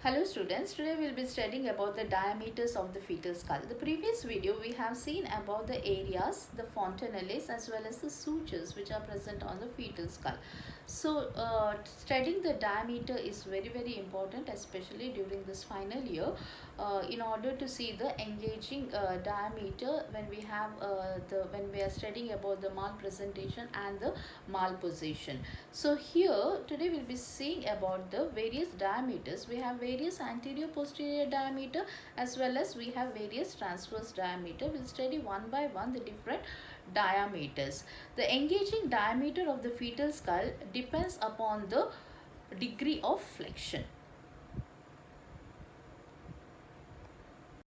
Hello students, today we will be studying about the diameters of the fetal skull. The previous video we have seen about the areas, the fontanelles as well as the sutures which are present on the fetal skull. So studying the diameter is very important, especially during this final year, in order to see the engaging diameter when we have when we are studying about the malpresentation and the malposition. So here today we'll be seeing about the various diameters. We have various anterior posterior diameter as well as we have various transverse diameter. We'll study one by one the different diameters. The engaging diameter of the fetal skull depends upon the degree of flexion.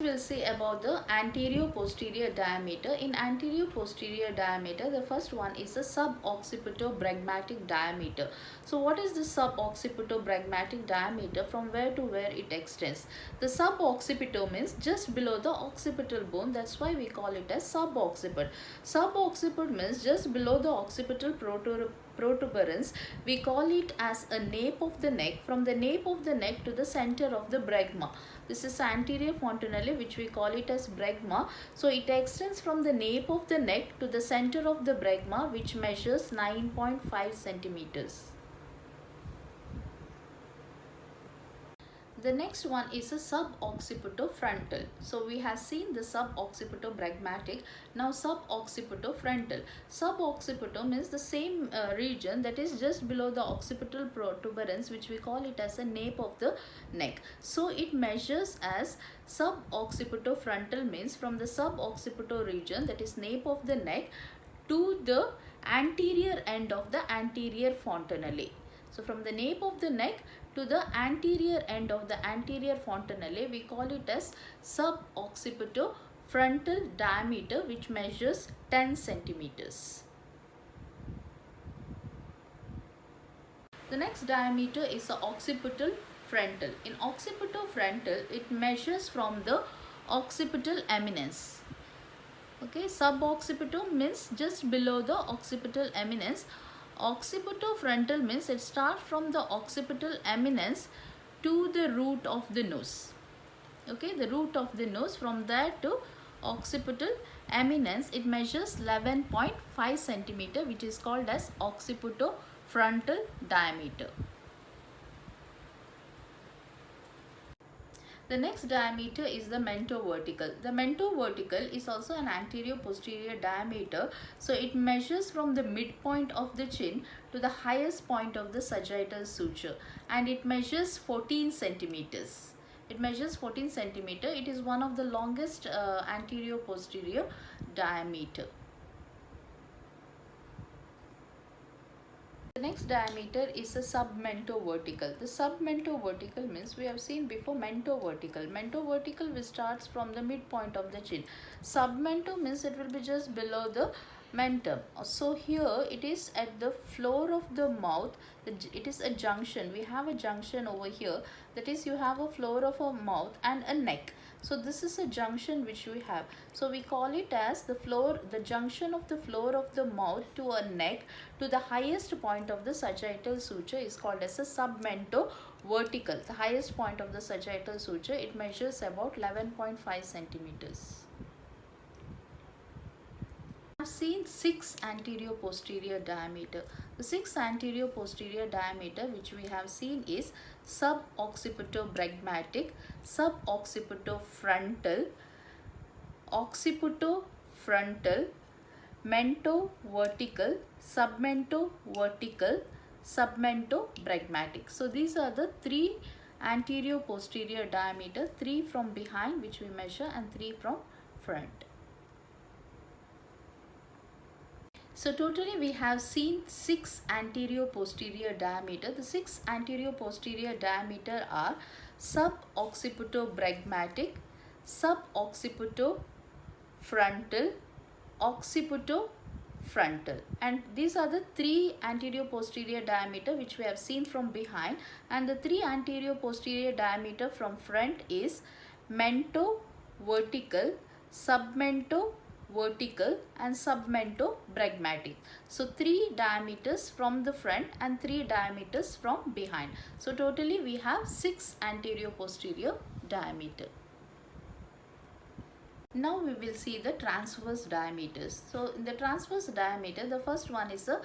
We'll say about the anterior posterior diameter. In anterior posterior diameter, the first one is the suboccipito-bregmatic diameter. So what is the suboccipito-bregmatic diameter? From where to where it extends? The suboccipito means just below the occipital bone. That's why we call it as subocciput. Subocciput means just below the occipital protuberance. We call it as a nape of the neck. From the nape of the neck to the center of the bregma. This is anterior fontanelle, which we call it as bregma. So it extends from the nape of the neck to the center of the bregma, which measures 9.5 centimeters. The next one is a suboccipito-frontal. So we have seen the suboccipito-bregmatic. Now suboccipito-frontal. Suboccipito means the same region that is just below the occipital protuberance, which we call it as a nape of the neck. So it measures as suboccipito-frontal means from the suboccipito region, that is nape of the neck, to the anterior end of the anterior fontanelle. So from the nape of the neck to the anterior end of the anterior fontanelle, we call it as suboccipito-frontal diameter, which measures 10 centimeters. The next diameter is the occipital frontal. In occipital frontal, it measures from the occipital eminence. Okay, suboccipito means just below the occipital eminence. Occipito-frontal means it starts from the occipital eminence to the root of the nose. Okay, the root of the nose, from there to occipital eminence, it measures 11.5 centimeter, which is called as occipito-frontal diameter. The next diameter is the mentovertical. The mentovertical is also an anterior-posterior diameter. So it measures from the midpoint of the chin to the highest point of the sagittal suture, and it measures 14 centimeters. It measures 14 centimeter. It is one of the longest anterior-posterior diameter. The next diameter is a submentovertical. The submentovertical means we have seen before mentovertical. Mentovertical which starts from the midpoint of the chin. Submento means it will be just below the mentum. So here it is at the floor of the mouth. It is a junction. We have a junction over here. That is, you have a floor of a mouth and a neck. So this is a junction which we have. So we call it as the junction of the floor of the mouth to a neck to the highest point of the sagittal suture is called as a submentovertical. The highest point of the sagittal suture, it measures about 11.5 centimeters. I have seen 6 anterior posterior diameter. The 6 anterior posterior diameter which we have seen is suboccipito-bregmatic, suboccipito-frontal, occipito-frontal, mentovertical, submentovertical, submento-bregmatic. So these are the 3 anterior posterior diameter, 3 from behind which we measure and 3 from front. So totally we have seen 6 anterior posterior diameter. The 6 anterior posterior diameter are suboccipito-bregmatic, suboccipito-frontal, occipito-frontal, and these are the 3 anterior posterior diameter which we have seen from behind, and the 3 anterior posterior diameter from front is mentovertical, submento vertical, and submento-bregmatic. So 3 diameters from the front and 3 diameters from behind. So totally we have 6 anterior-posterior diameter. Now we will see the transverse diameters. So in the transverse diameter, the first one is a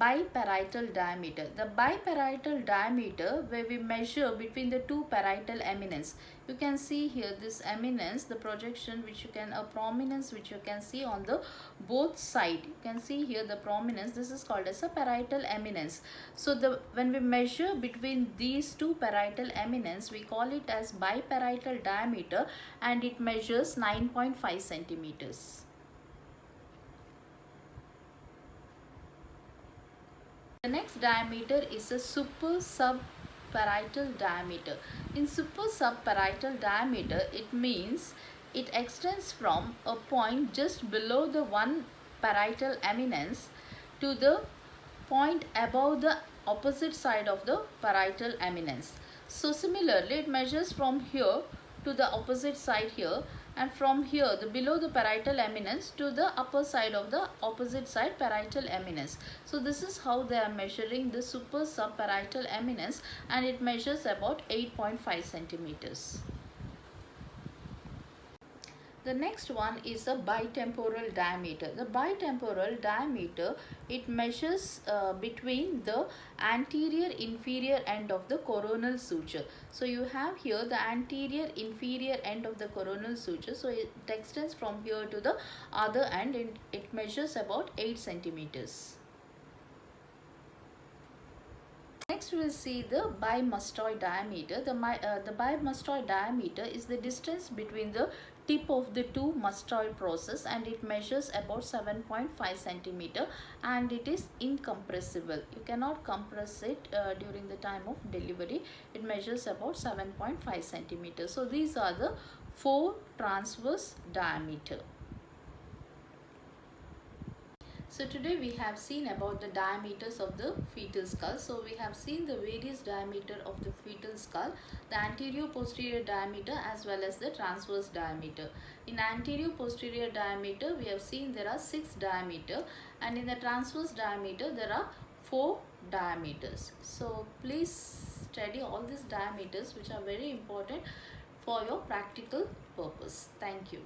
biparietal diameter. The biparietal diameter, where we measure between the two parietal eminence. You can see here this eminence, the projection which you can, a prominence which you can see on the both side. You can see here the prominence. This is called as a parietal eminence. So when we measure between these two parietal eminence, we call it as biparietal diameter, and it measures 9.5 centimeters. The next diameter is a super-subparietal diameter. In super-subparietal diameter, it means it extends from a point just below the one parietal eminence to the point above the opposite side of the parietal eminence. So similarly, it measures from here to the opposite side here, and from here the below the parietal eminence to the upper side of the opposite side parietal eminence. So this is how they are measuring the super subparietal eminence, and it measures about 8.5 centimeters. The next one is a bitemporal diameter. The bitemporal diameter, it measures between the anterior inferior end of the coronal suture. So you have here the anterior inferior end of the coronal suture. So it extends from here to the other end, and it measures about 8 centimeters. Next we will see the bimastoid diameter. The bimastoid diameter is the distance between the tip of the two mastoid process, and it measures about 7.5 centimeter, and it is incompressible. You cannot compress it during the time of delivery. It measures about 7.5 centimeters. So these are the 4 transverse diameter. So today we have seen about the diameters of the fetal skull. So we have seen the various diameter of the fetal skull, the anterior posterior diameter as well as the transverse diameter. In anterior posterior diameter, we have seen there are 6 diameter, and in the transverse diameter there are 4 diameters. So please study all these diameters, which are very important for your practical purpose. Thank you.